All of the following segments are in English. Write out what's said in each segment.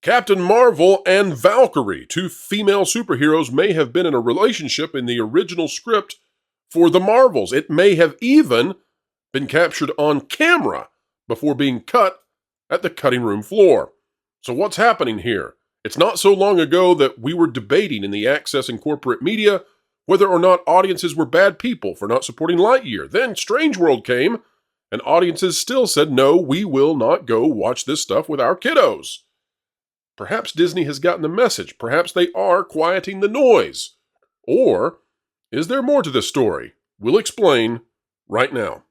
Captain Marvel and Valkyrie, two female superheroes, may have been in a relationship in the original script for the Marvels. It may have even been captured on camera before being cut at the cutting room floor. So what's happening here? It's not so long ago that we were debating in the access and corporate media whether or not audiences were bad people for not supporting Lightyear. Then Strange World came, and audiences still said, no, we will not go watch this stuff with our kiddos. Perhaps Disney has gotten the message. Perhaps they are quieting the noise. Or is there more to this story? We'll explain right now.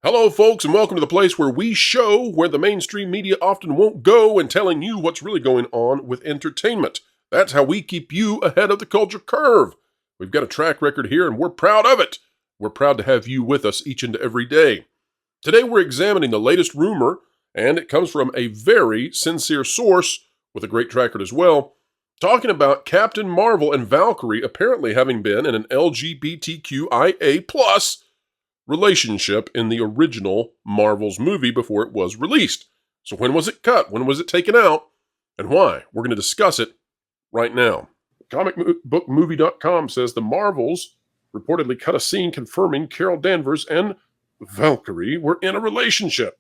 Hello, folks, and welcome to the place where we show where the mainstream media often won't go and telling you what's really going on with entertainment. That's how we keep you ahead of the culture curve. We've got a track record here, and we're proud of it. We're proud to have you with us each and every day. Today, we're examining the latest rumor, and it comes from a very sincere source with a great track record as well, talking about Captain Marvel and Valkyrie apparently having been in an LGBTQIA+ relationship in the original Marvel's movie before it was released. So when was it cut? When was it taken out? And why? We're going to discuss it right now. Comicbookmovie.com says the Marvels reportedly cut a scene confirming Carol Danvers and Valkyrie were in a relationship.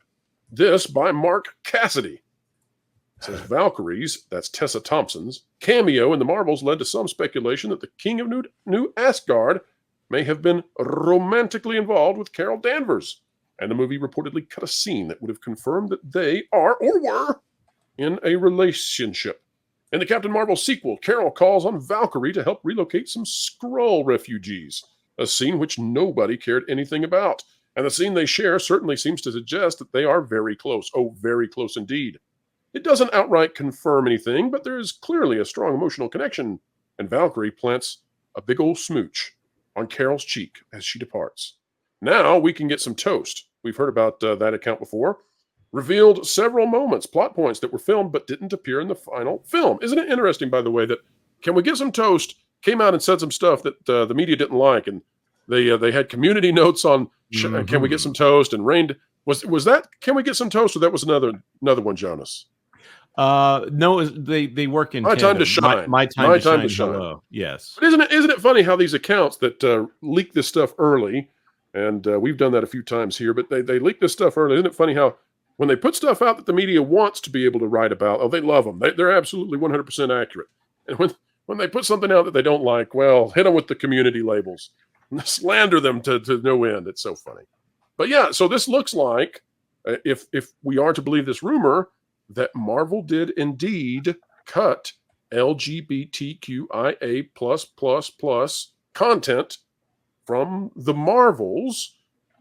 This by Mark Cassidy. It says Valkyrie's, that's Tessa Thompson's, cameo in the Marvels led to some speculation that the King of New Asgard may have been romantically involved with Carol Danvers, and the movie reportedly cut a scene that would have confirmed that they are or were in a relationship. In the Captain Marvel sequel, Carol calls on Valkyrie to help relocate some Skrull refugees, a scene which nobody cared anything about. And the scene they share certainly seems to suggest that they are very close. Oh, very close indeed. It doesn't outright confirm anything, but there is clearly a strong emotional connection, and Valkyrie plants a big old smooch on Carol's cheek as she departs. Now we can get some toast. We've heard about that account before. Revealed several moments, plot points that were filmed but didn't appear in the final film. Isn't it interesting, by the way, that Can We Get Some Toast came out and said some stuff that the media didn't like, and they had community notes on Can We Get Some Toast and rained. Was that Can We Get Some Toast, or that was another one, Jonas? No, they work in My tandem. Time to Shine. My time to shine. Below. Yes. But isn't it funny how these accounts that leak this stuff early, and we've done that a few times here, but they leak this stuff early. Isn't it funny how when they put stuff out that the media wants to be able to write about, oh, they love them. They're absolutely 100% accurate. And when they put something out that they don't like, well, hit them with the community labels. Slander them to no end. It's so funny. But yeah, so this looks like, if we are to believe this rumor, that Marvel did indeed cut LGBTQIA++ content from the Marvels.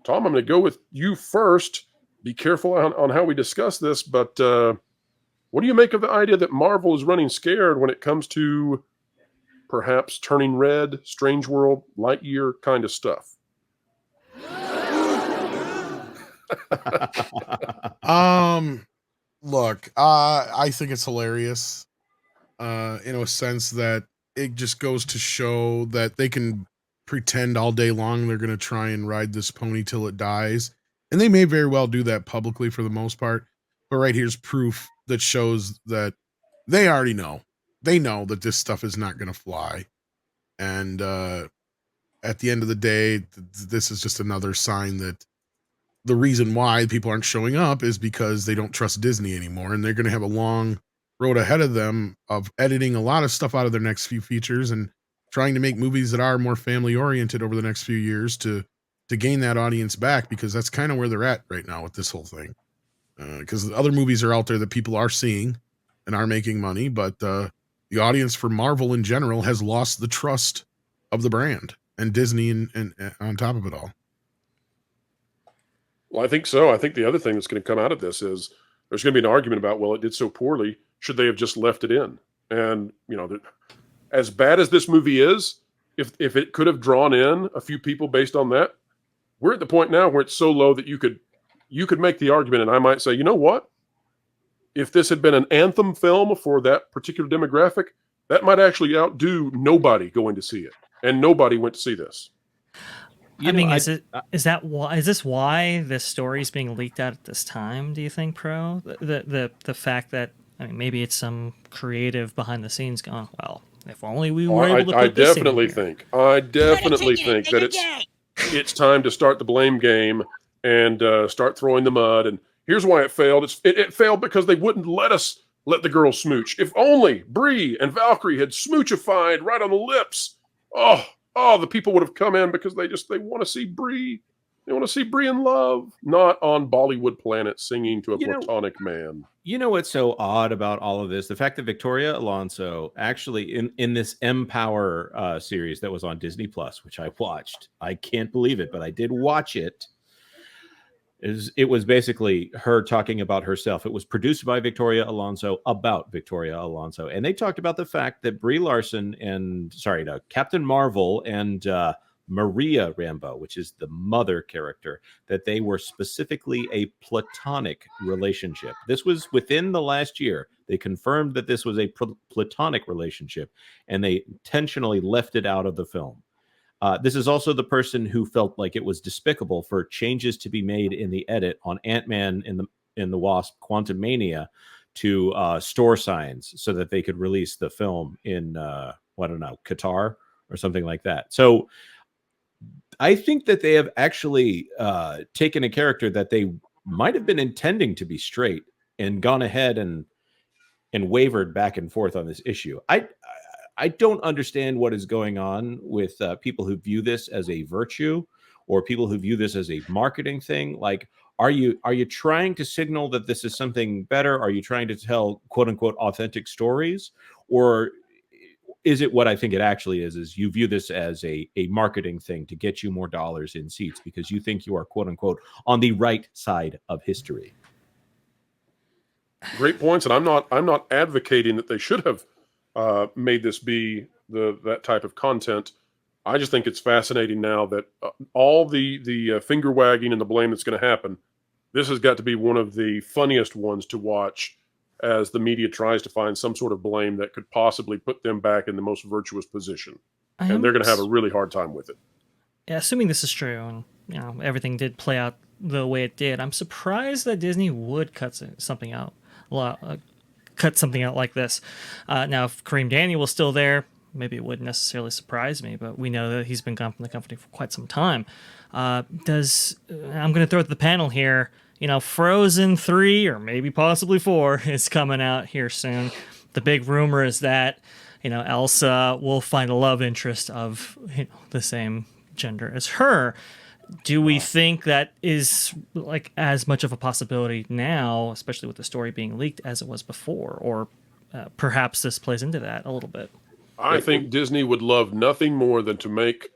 Tom, I'm going to go with you first. Be careful on how we discuss this, but what do you make of the idea that Marvel is running scared when it comes to perhaps turning red, Strange World, Lightyear kind of stuff? Look, I think it's hilarious in a sense that it just goes to show that they can pretend all day long they're going to try and ride this pony till it dies. And they may very well do that publicly for the most part. But right here's proof that shows that they already know. They know that this stuff is not going to fly. And at the end of the day, this is just another sign that the reason why people aren't showing up is because they don't trust Disney anymore. And they're going to have a long road ahead of them of editing a lot of stuff out of their next few features and trying to make movies that are more family oriented over the next few years to gain that audience back, because that's kind of where they're at right now with this whole thing. Because the other movies are out there that people are seeing and are making money, but the audience for Marvel in general has lost the trust of the brand and Disney and on top of it all. Well, I think so. I think the other thing that's going to come out of this is there's going to be an argument about, well, it did so poorly. Should they have just left it in? And, as bad as this movie is, if it could have drawn in a few people based on that, we're at the point now where it's so low that you could make the argument, and I might say, you know what? If this had been an anthem film for that particular demographic, that might actually outdo nobody going to see it. And nobody went to see this. Is this why this story is being leaked out at this time? Do you think, Pro? The fact that maybe it's some creative behind the scenes going, well, if only we were able to put this in here. I definitely think that it's time to start the blame game and start throwing the mud. And here's why it failed. It failed because they wouldn't let the girls smooch. If only Bree and Valkyrie had smoochified right on the lips. Oh, the people would have come in because they want to see Bree. They want to see Bree in love, not on Bollywood Planet singing to a platonic man. You know what's so odd about all of this? The fact that Victoria Alonso actually in this Empower series that was on Disney Plus, which I watched. I can't believe it, but I did watch it. It was basically her talking about herself. It was produced by Victoria Alonso about Victoria Alonso. And they talked about the fact that Brie Larson Captain Marvel and Maria Rambeau, which is the mother character, that they were specifically a platonic relationship. This was within the last year. They confirmed that this was a platonic relationship, and they intentionally left it out of the film. This is also the person who felt like it was despicable for changes to be made in the edit on Ant-Man in the Wasp: Quantumania to store signs so that they could release the film in Qatar or something like that. So I think that they have actually taken a character that they might have been intending to be straight and gone ahead and wavered back and forth on this issue. I don't understand what is going on with people who view this as a virtue or people who view this as a marketing thing. Like, are you trying to signal that this is something better? Are you trying to tell quote unquote authentic stories? Or is it what I think it actually is you view this as a marketing thing to get you more dollars in seats because you think you are quote unquote on the right side of history? Great points. And I'm not advocating that they should have made this be that type of content. I just think it's fascinating now that all the finger wagging and the blame that's going to happen, this has got to be one of the funniest ones to watch as the media tries to find some sort of blame that could possibly put them back in the most virtuous position. And they're going to have a really hard time with it. Yeah, assuming this is true and everything did play out the way it did, I'm surprised that Disney would cut something out like this. Now, if Kareem Daniel was still there, maybe it wouldn't necessarily surprise me, but we know that he's been gone from the company for quite some time. I'm going to throw it to the panel here. Frozen 3 or maybe possibly 4 is coming out here soon. The big rumor is that, Elsa will find a love interest of the same gender as her. Do we think that is like as much of a possibility now, especially with the story being leaked, as it was before? Or perhaps this plays into that a little bit? I think Disney would love nothing more than to make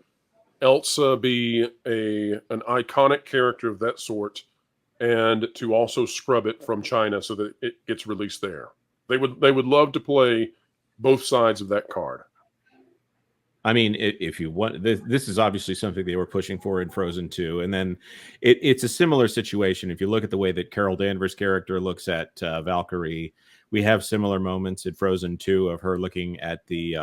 Elsa be an iconic character of that sort and to also scrub it from China so that it gets released there. They would love to play both sides of that card. I mean, if you want, this is obviously something they were pushing for in Frozen 2. And then it's a similar situation. If you look at the way that Carol Danvers' character looks at Valkyrie, we have similar moments in Frozen 2 of her looking at the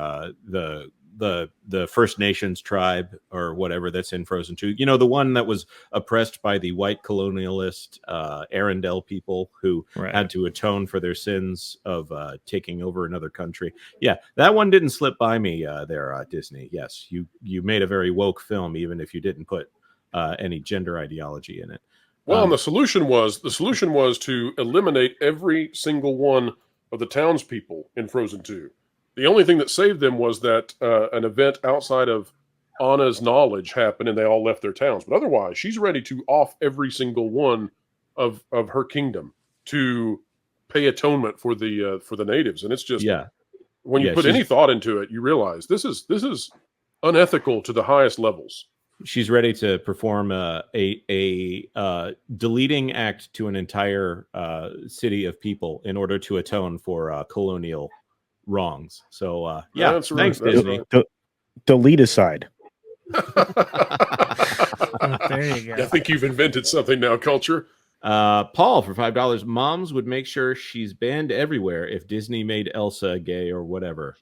First Nations tribe or whatever that's in Frozen 2. The one that was oppressed by the white colonialist Arendelle people who had to atone for their sins of taking over another country. Yeah, that one didn't slip by me there, Disney. Yes, you made a very woke film, even if you didn't put any gender ideology in it. Well, and the solution was to eliminate every single one of the townspeople in Frozen 2. The only thing that saved them was that an event outside of Anna's knowledge happened and they all left their towns. But otherwise, she's ready to off every single one of her kingdom to pay atonement for the natives. And it's just, when you put any thought into it, you realize this is unethical to the highest levels. She's ready to perform a deleting act to an entire city of people in order to atone for colonial wrongs. So thanks, Disney. Delete aside. There you go. I think you've invented something now, Culture. Paul for $5. Moms would make sure she's banned everywhere if Disney made Elsa gay or whatever.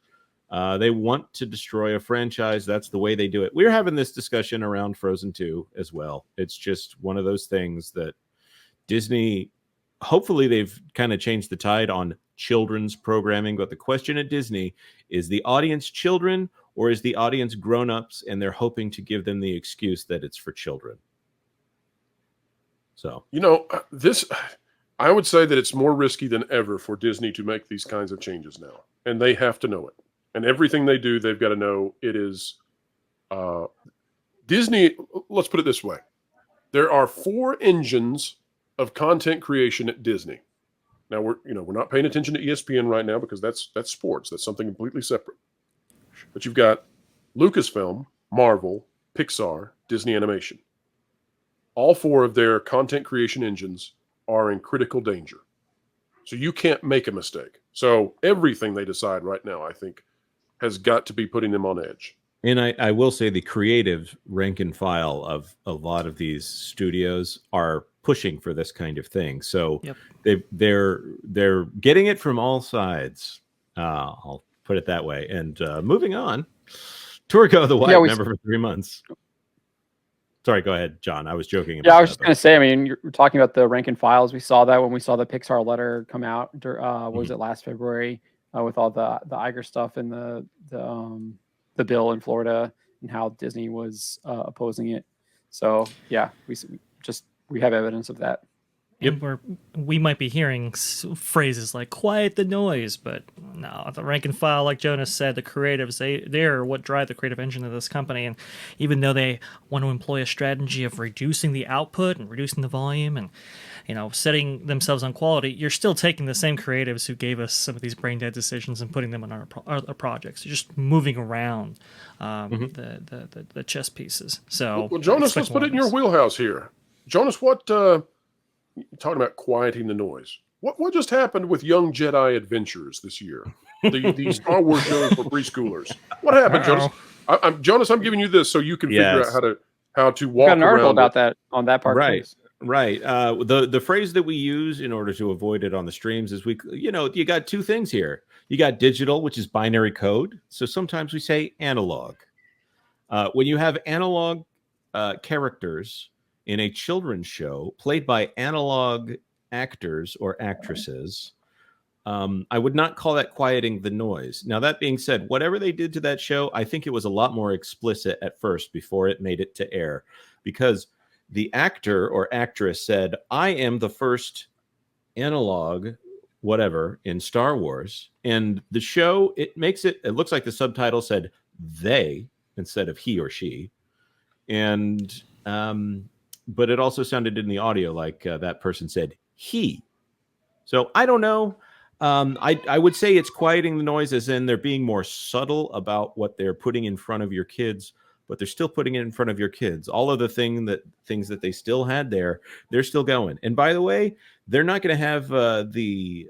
They want to destroy a franchise. That's the way they do it. We're having this discussion around Frozen 2 as well. It's just one of those things that Disney, hopefully they've kind of changed the tide on children's programming. But the question at Disney is the audience children or is the audience grown-ups, and they're hoping to give them the excuse that it's for children. So, I would say that it's more risky than ever for Disney to make these kinds of changes now. And they have to know it. And everything they do, they've got to know it is Disney. Let's put it this way. There are 4 engines of content creation at Disney. Now we're not paying attention to ESPN right now because that's sports. That's something completely separate. But you've got Lucasfilm, Marvel, Pixar, Disney Animation. All 4 of their content creation engines are in critical danger. So you can't make a mistake. So everything they decide right now, I think, has got to be putting them on edge. And I will say the creative rank and file of a lot of these studios are pushing for this kind of thing. So they're getting it from all sides. I'll put it that way. And moving on, Turco the White member for 3 months. Sorry, go ahead, John. I was joking. I was just going to say, I mean, you're talking about the rank and files. We saw that when we saw the Pixar letter come out. Was it last February with all the Iger stuff and the bill in Florida and how Disney was opposing it. So yeah, we have evidence of that. And we might be hearing phrases like "quiet the noise," but no, the rank and file, like Jonas said, the creatives, they're what drive the creative engine of this company. And even though they want to employ a strategy of reducing the output and reducing the volume and setting themselves on quality, you're still taking the same creatives who gave us some of these brain dead decisions and putting them on our projects. You're just moving around the chess pieces. So, well, Jonas, let's put it in your wheelhouse here. Jonas, what? Talking about quieting the noise. What just happened with Young Jedi Adventures this year? The Star Wars shows for preschoolers. What happened, Jonas? Jonas, I'm giving you this so you can figure out how to walk around. Got an article about that on that part. Right. Please. Right. The phrase that we use in order to avoid it on the streams is you got 2 things here. You got digital, which is binary code. So sometimes we say analog. When you have analog characters in a children's show played by analog actors or actresses, I would not call that quieting the noise. Now, that being said, whatever they did to that show, I think it was a lot more explicit at first before it made it to air, because the actor or actress said, "I am the first analog whatever in Star Wars." And the show, it looks like the subtitle said they instead of he or she. And but it also sounded in the audio like that person said he. So I don't know. I would say it's quieting the noise as in they're being more subtle about what they're putting in front of your kids, but they're still putting it in front of your kids. All of the things that they still had there, they're still going. And by the way, they're not going to have the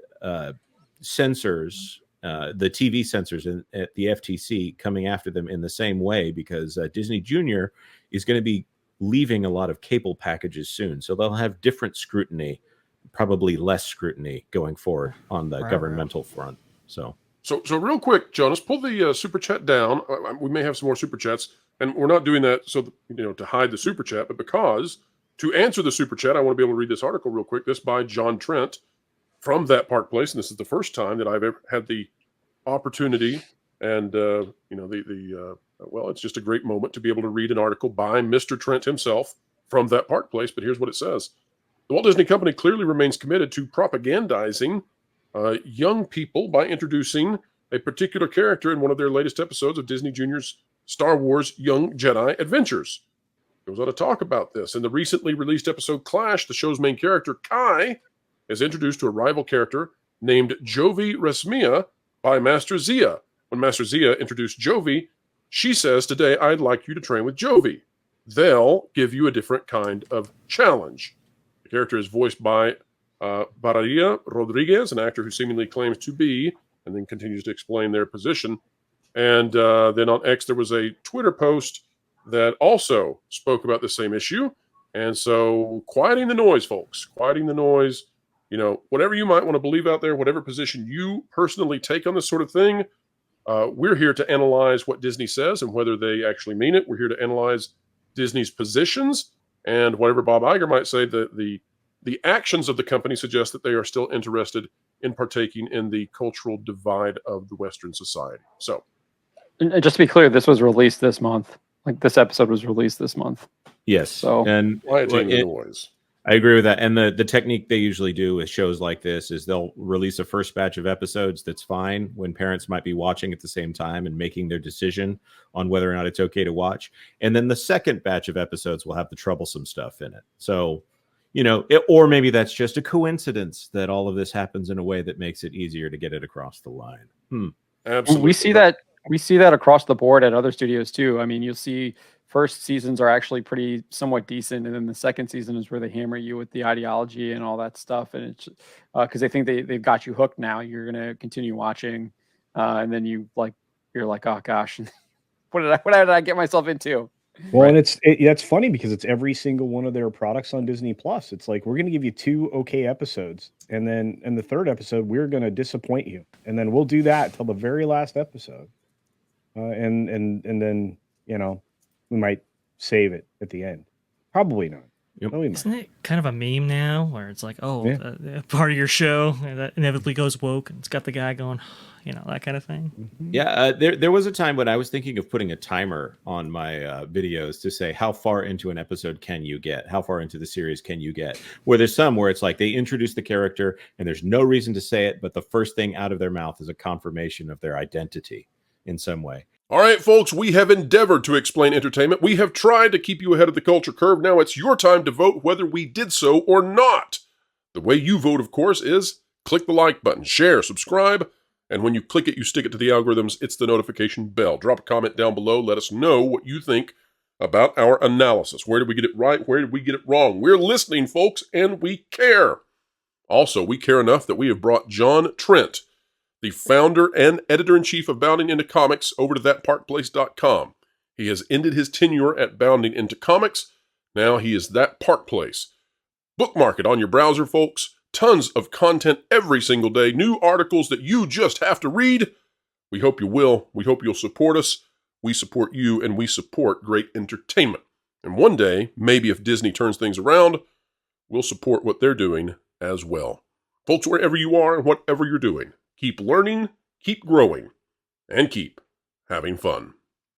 censors, the TV censors at the FTC coming after them in the same way, because Disney Junior is going to be leaving a lot of cable packages soon. So they'll have different scrutiny, probably less scrutiny going forward on the governmental front. So real quick, Jonas, pull the super chat down. We may have some more super chats, and we're not doing that so to hide the super chat, but because to answer the super chat, I want to be able to read this article real quick. This by John Trent from That Park Place, and this is the first time that I've ever had the opportunity, and well, it's just a great moment to be able to read an article by Mr. Trent himself from That Park Place. But here's what it says. The Walt Disney Company clearly remains committed to propagandizing young people by introducing a particular character in one of their latest episodes of Disney Junior's Star Wars Young Jedi Adventures. Goes on to talk about this. In the recently released episode Clash, the show's main character, Kai, is introduced to a rival character named Jovi Resmia by Master Zia. When Master Zia introduced Jovi, she says, "Today I'd like you to train with Jovi. They'll give you a different kind of challenge." The character is voiced by Bararia Rodriguez, an actor who seemingly claims to be, and then continues to explain their position. And then on X, there was a Twitter post that also spoke about the same issue. And so quieting the noise, folks, quieting the noise, whatever you might want to believe out there, whatever position you personally take on this sort of thing, We're here to analyze what Disney says and whether they actually mean it. We're here to analyze Disney's positions and whatever Bob Iger might say. The actions of the company suggest that they are still interested in partaking in the cultural divide of the Western society. So, and just to be clear, this was released this month. Like this episode was released this month. Yes. So and quieting the noise. I agree with that. And the technique they usually do with shows like this is they'll release a first batch of episodes that's fine when parents might be watching at the same time and making their decision on whether or not it's okay to watch. And then the second batch of episodes will have the troublesome stuff in it. So, or maybe that's just a coincidence that all of this happens in a way that makes it easier to get it across the line. Absolutely. We see that across the board at other studios too. I mean, you'll see first seasons are actually pretty somewhat decent, and then the second season is where they hammer you with the ideology and all that stuff, and it's because they think they've got you hooked now. You're gonna continue watching, and then you're like, oh gosh, what did I get myself into? Well, and that's funny because it's every single one of their products on Disney Plus. It's like, we're going to give you 2 okay episodes, and then in the third episode, we're going to disappoint you, and then we'll do that till the very last episode, and then we might save it at the end. Probably not. Yep. No, we might. Isn't it kind of a meme now where it's like, part of your show that inevitably goes woke and it's got the guy going, that kind of thing? Yeah, there was a time when I was thinking of putting a timer on my videos to say how far into an episode can you get? How far into the series can you get? Where there's some where it's like they introduce the character and there's no reason to say it, but the first thing out of their mouth is a confirmation of their identity in some way. All right, folks, we have endeavored to explain entertainment. We have tried to keep you ahead of the culture curve. Now it's your time to vote whether we did so or not. The way you vote, of course, is click the like button, share, subscribe, and when you click it, you stick it to the algorithms. It's the notification bell. Drop a comment down below. Let us know what you think about our analysis. Where did we get it right? Where did we get it wrong? We're listening, folks, and we care. Also, we care enough that we have brought John Trent, the founder and editor-in-chief of Bounding Into Comics, over to thatparkplace.com. He has ended his tenure at Bounding Into Comics. Now he is That Park Place. Bookmark it on your browser, folks. Tons of content every single day. New articles that you just have to read. We hope you will. We hope you'll support us. We support you, and we support great entertainment. And one day, maybe if Disney turns things around, we'll support what they're doing as well. Folks, wherever you are and whatever you're doing, keep learning, keep growing, and keep having fun.